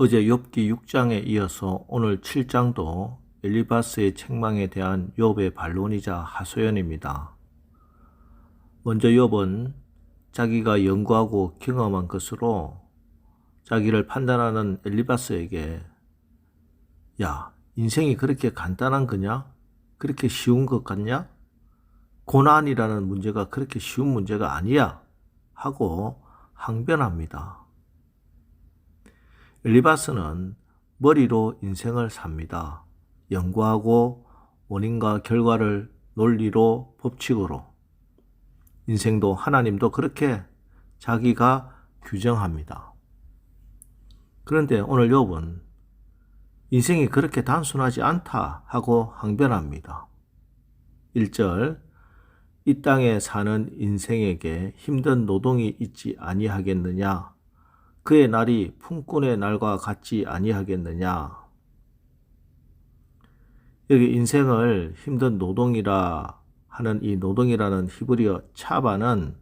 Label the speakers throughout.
Speaker 1: 어제 욥기 6장에 이어서 오늘 7장도 엘리바스의 책망에 대한 욥의 반론이자 하소연입니다. 먼저 욥은 자기가 연구하고 경험한 것으로 자기를 판단하는 엘리바스에게 야, 인생이 그렇게 간단한 거냐? 그렇게 쉬운 것 같냐? 고난이라는 문제가 그렇게 쉬운 문제가 아니야 하고 항변합니다. 엘리바스는 머리로 인생을 삽니다. 연구하고 원인과 결과를 논리로 법칙으로. 인생도 하나님도 그렇게 자기가 규정합니다. 그런데 오늘 욥은 인생이 그렇게 단순하지 않다 하고 항변합니다. 1절 이 땅에 사는 인생에게 힘든 노동이 있지 아니하겠느냐? 그의 날이 품꾼의 날과 같지 아니하겠느냐. 여기 인생을 힘든 노동이라 하는 이 노동이라는 히브리어 차바는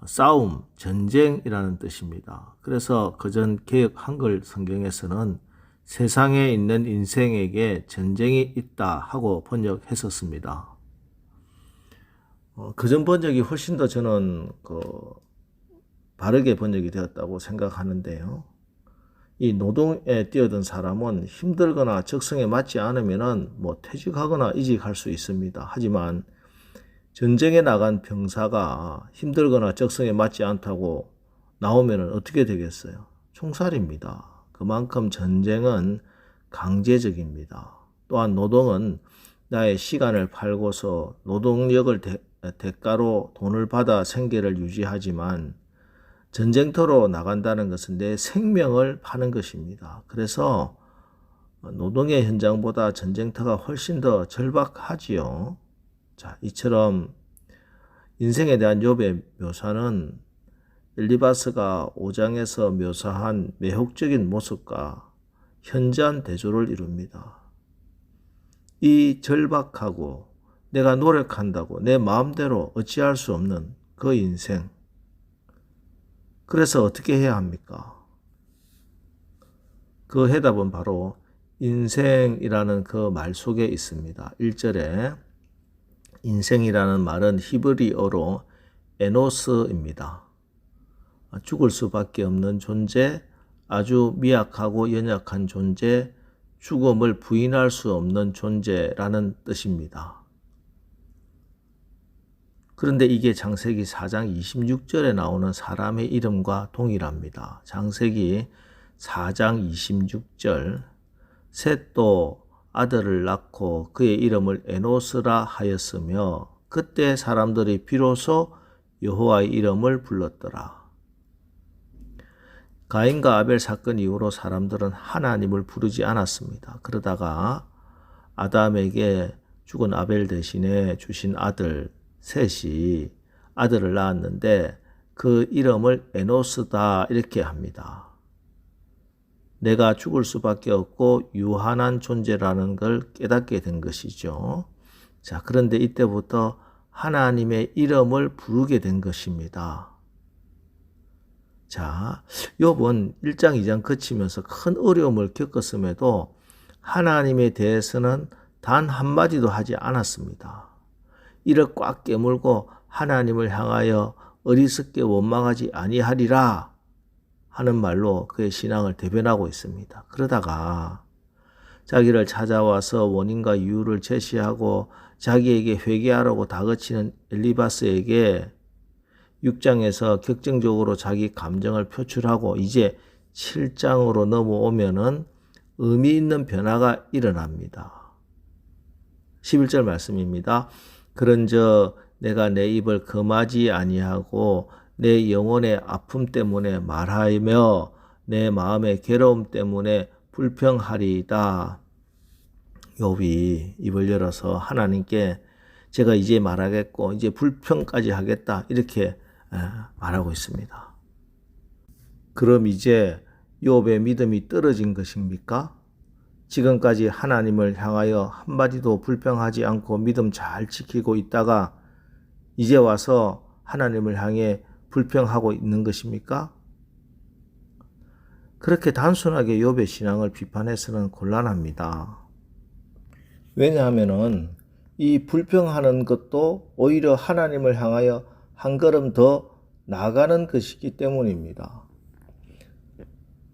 Speaker 1: 싸움, 전쟁이라는 뜻입니다. 그래서 그전 개역 한글 성경에서는 세상에 있는 인생에게 전쟁이 있다 하고 번역했었습니다. 그전 번역이 훨씬 더 저는 바르게 번역이 되었다고 생각하는데요. 이 노동에 뛰어든 사람은 힘들거나 적성에 맞지 않으면 퇴직하거나 이직할 수 있습니다. 하지만 전쟁에 나간 병사가 힘들거나 적성에 맞지 않다고 나오면 어떻게 되겠어요? 총살입니다. 그만큼 전쟁은 강제적입니다. 또한 노동은 나의 시간을 팔고서 노동력을 대가로 돈을 받아 생계를 유지하지만 전쟁터로 나간다는 것은 내 생명을 파는 것입니다. 그래서 노동의 현장보다 전쟁터가 훨씬 더 절박하지요. 자, 이처럼 인생에 대한 욥의 묘사는 엘리바스가 5장에서 묘사한 매혹적인 모습과 현저한 대조를 이룹니다. 이 절박하고 내가 노력한다고 내 마음대로 어찌할 수 없는 그 인생. 그래서 어떻게 해야 합니까? 그 해답은 바로 인생이라는 그 말 속에 있습니다. 1절에 인생이라는 말은 히브리어로 에노스입니다. 죽을 수밖에 없는 존재, 아주 미약하고 연약한 존재, 죽음을 부인할 수 없는 존재라는 뜻입니다. 그런데 이게 창세기 4장 26절에 나오는 사람의 이름과 동일합니다. 창세기 4장 26절 셋도 아들을 낳고 그의 이름을 에노스라 하였으며 그때 사람들이 비로소 여호와의 이름을 불렀더라. 가인과 아벨 사건 이후로 사람들은 하나님을 부르지 않았습니다. 그러다가 아담에게 죽은 아벨 대신에 주신 아들 셋이 아들을 낳았는데 그 이름을 에노스다 이렇게 합니다. 내가 죽을 수밖에 없고 유한한 존재라는 걸 깨닫게 된 것이죠. 자, 그런데 이때부터 하나님의 이름을 부르게 된 것입니다. 자, 욥은 1장 2장 거치면서 큰 어려움을 겪었음에도 하나님에 대해서는 단 한마디도 하지 않았습니다. 이를 꽉 깨물고 하나님을 향하여 어리석게 원망하지 아니하리라 하는 말로 그의 신앙을 대변하고 있습니다. 그러다가 자기를 찾아와서 원인과 이유를 제시하고 자기에게 회개하라고 다그치는 엘리바스에게 6장에서 격정적으로 자기 감정을 표출하고 이제 7장으로 넘어오면은 의미 있는 변화가 일어납니다. 11절 말씀입니다. 그런저 내가 내 입을 금하지 아니하고 내 영혼의 아픔 때문에 말하며 내 마음의 괴로움 때문에 불평하리이다. 욥이 입을 열어서 하나님께 제가 이제 말하겠고 이제 불평까지 하겠다 이렇게 말하고 있습니다. 그럼 이제 욥의 믿음이 떨어진 것입니까? 지금까지 하나님을 향하여 한마디도 불평하지 않고 믿음 잘 지키고 있다가 이제 와서 하나님을 향해 불평하고 있는 것입니까? 그렇게 단순하게 욥의 신앙을 비판해서는 곤란합니다. 왜냐하면은 이 불평하는 것도 오히려 하나님을 향하여 한 걸음 더 나아가는 것이기 때문입니다.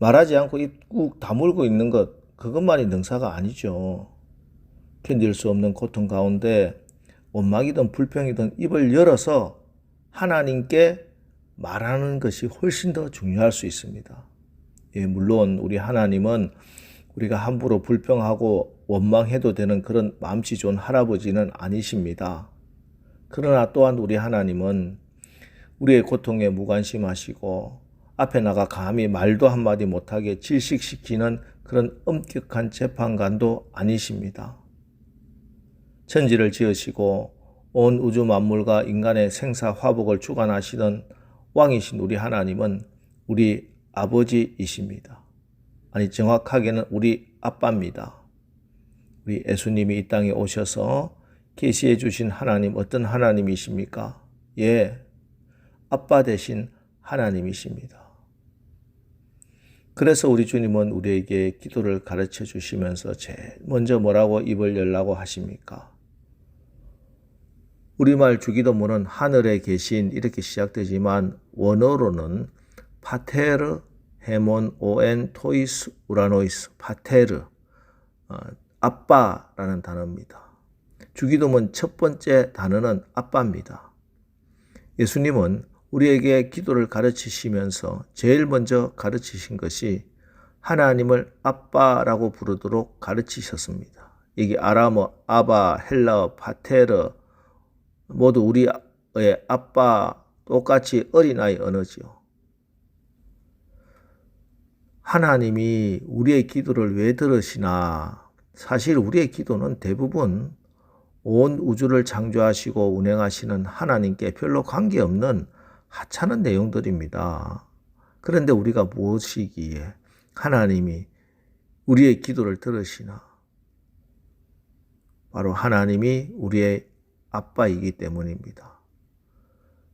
Speaker 1: 말하지 않고 입 꾹 다물고 있는 것, 그것만이 능사가 아니죠. 견딜 수 없는 고통 가운데 원망이든 불평이든 입을 열어서 하나님께 말하는 것이 훨씬 더 중요할 수 있습니다. 예, 물론 우리 하나님은 우리가 함부로 불평하고 원망해도 되는 그런 마음씨 좋은 할아버지는 아니십니다. 그러나 또한 우리 하나님은 우리의 고통에 무관심하시고 앞에 나가 감히 말도 한마디 못하게 질식시키는 그런 엄격한 재판관도 아니십니다. 천지를 지으시고 온 우주 만물과 인간의 생사 화복을 주관하시던 왕이신 우리 하나님은 우리 아버지이십니다. 아니 정확하게는 우리 아빠입니다. 우리 예수님이 이 땅에 오셔서 계시해 주신 하나님 어떤 하나님이십니까? 예, 아빠 되신 하나님이십니다. 그래서 우리 주님은 우리에게 기도를 가르쳐 주시면서 제일 먼저 뭐라고 입을 열라고 하십니까? 우리말 주기도문은 하늘에 계신 이렇게 시작되지만 원어로는 파테르 헤몬 오엔 토이스 우라노이스 파테르 아빠라는 단어입니다. 주기도문 첫 번째 단어는 아빠입니다. 예수님은 우리에게 기도를 가르치시면서 제일 먼저 가르치신 것이 하나님을 아빠라고 부르도록 가르치셨습니다. 이게 아람어, 아바, 헬라어, 파테르 모두 우리의 아빠 똑같이 어린아이 언어지요. 하나님이 우리의 기도를 왜 들으시나? 사실 우리의 기도는 대부분 온 우주를 창조하시고 운행하시는 하나님께 별로 관계없는 하찮은 내용들입니다. 그런데 우리가 무엇이기에 하나님이 우리의 기도를 들으시나? 바로 하나님이 우리의 아빠이기 때문입니다.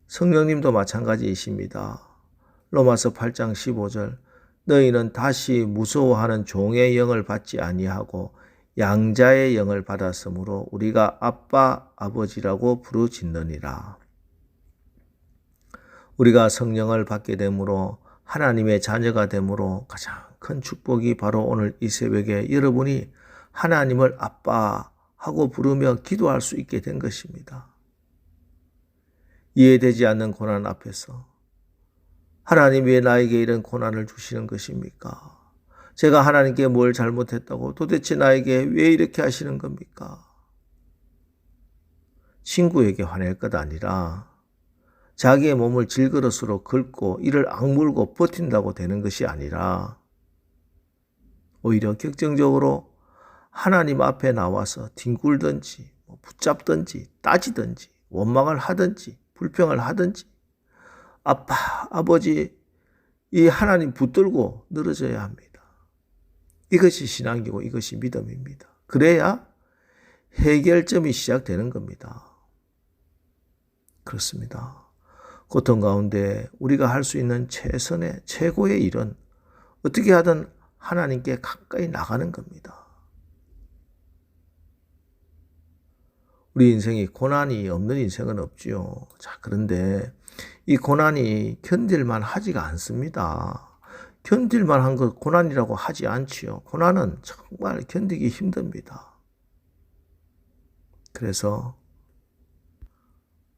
Speaker 1: 성령님도 마찬가지이십니다. 로마서 8장 15절 너희는 다시 무서워하는 종의 영을 받지 아니하고 양자의 영을 받았으므로 우리가 아빠 아버지라고 부르짖느니라. 우리가 성령을 받게 되므로 하나님의 자녀가 되므로 가장 큰 축복이 바로 오늘 이 새벽에 여러분이 하나님을 아빠 하고 부르며 기도할 수 있게 된 것입니다. 이해되지 않는 고난 앞에서 하나님 왜 나에게 이런 고난을 주시는 것입니까? 제가 하나님께 뭘 잘못했다고 도대체 나에게 왜 이렇게 하시는 겁니까? 친구에게 화낼 것 아니라 자기의 몸을 질그릇으로 긁고 이를 악물고 버틴다고 되는 것이 아니라 오히려 격정적으로 하나님 앞에 나와서 뒹굴든지 붙잡든지 따지든지 원망을 하든지 불평을 하든지 아빠, 아버지 이 하나님 붙들고 늘어져야 합니다. 이것이 신앙이고 이것이 믿음입니다. 그래야 해결점이 시작되는 겁니다. 그렇습니다. 고통 가운데 우리가 할 수 있는 최선의 최고의 일은 어떻게 하든 하나님께 가까이 나가는 겁니다. 우리 인생이 고난이 없는 인생은 없지요. 자, 그런데 이 고난이 견딜만 하지가 않습니다. 견딜만 한 것 고난이라고 하지 않지요. 고난은 정말 견디기 힘듭니다. 그래서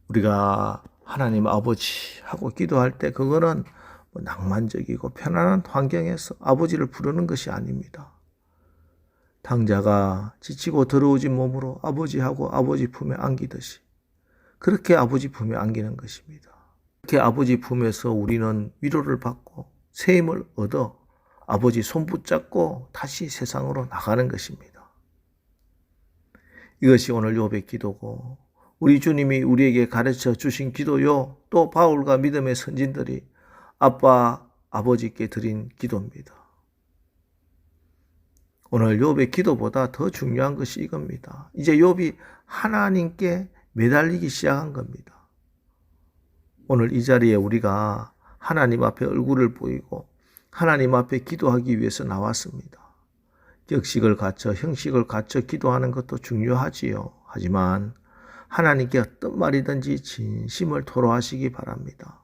Speaker 1: 우리가 하나님 아버지 하고 기도할 때 그거는 낭만적이고 편안한 환경에서 아버지를 부르는 것이 아닙니다. 당자가 지치고 더러워진 몸으로 아버지하고 아버지 품에 안기듯이 그렇게 아버지 품에 안기는 것입니다. 그렇게 아버지 품에서 우리는 위로를 받고 새 힘을 얻어 아버지 손 붙잡고 다시 세상으로 나가는 것입니다. 이것이 오늘 욥의 기도고 우리 주님이 우리에게 가르쳐 주신 기도요, 또 바울과 믿음의 선진들이 아빠, 아버지께 드린 기도입니다. 오늘 욥의 기도보다 더 중요한 것이 이겁니다. 이제 욥이 하나님께 매달리기 시작한 겁니다. 오늘 이 자리에 우리가 하나님 앞에 얼굴을 보이고 하나님 앞에 기도하기 위해서 나왔습니다. 격식을 갖춰 형식을 갖춰 기도하는 것도 중요하지요. 하지만 하나님께 어떤 말이든지 진심을 토로하시기 바랍니다.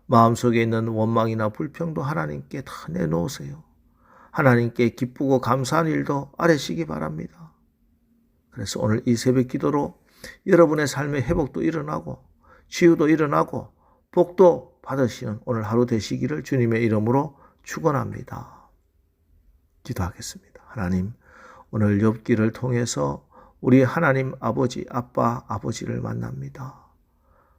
Speaker 1: 마음속에 있는 원망이나 불평도 하나님께 다 내놓으세요. 하나님께 기쁘고 감사한 일도 아뢰시기 바랍니다. 그래서 오늘 이 새벽 기도로 여러분의 삶의 회복도 일어나고 치유도 일어나고 복도 받으시는 오늘 하루 되시기를 주님의 이름으로 축원합니다. 기도하겠습니다. 하나님, 오늘 욥기를 통해서 우리 하나님 아버지, 아빠, 아버지를 만납니다.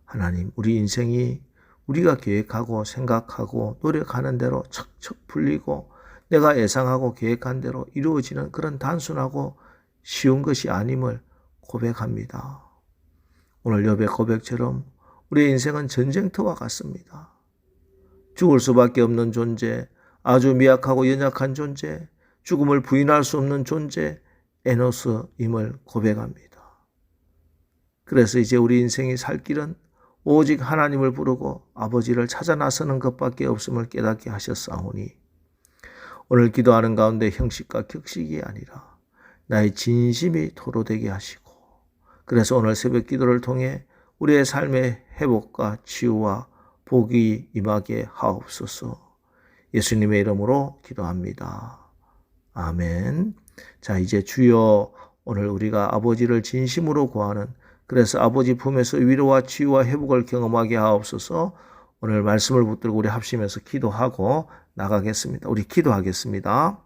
Speaker 1: 하나님, 우리 인생이 우리가 계획하고 생각하고 노력하는 대로 척척 풀리고 내가 예상하고 계획한 대로 이루어지는 그런 단순하고 쉬운 것이 아님을 고백합니다. 오늘 욥의 고백처럼 우리의 인생은 전쟁터와 같습니다. 죽을 수밖에 없는 존재, 아주 미약하고 연약한 존재, 죽음을 부인할 수 없는 존재, 에노스임을 고백합니다. 그래서 이제 우리 인생이 살 길은 오직 하나님을 부르고 아버지를 찾아 나서는 것밖에 없음을 깨닫게 하셨사오니 오늘 기도하는 가운데 형식과 격식이 아니라 나의 진심이 토로되게 하시고 그래서 오늘 새벽 기도를 통해 우리의 삶의 회복과 치유와 복이 임하게 하옵소서. 예수님의 이름으로 기도합니다. 아멘. 자, 이제 주여, 오늘 우리가 아버지를 진심으로 구하는, 그래서 아버지 품에서 위로와 치유와 회복을 경험하게 하옵소서. 오늘 말씀을 붙들고 우리 합심해서 기도하고 나가겠습니다. 우리 기도하겠습니다.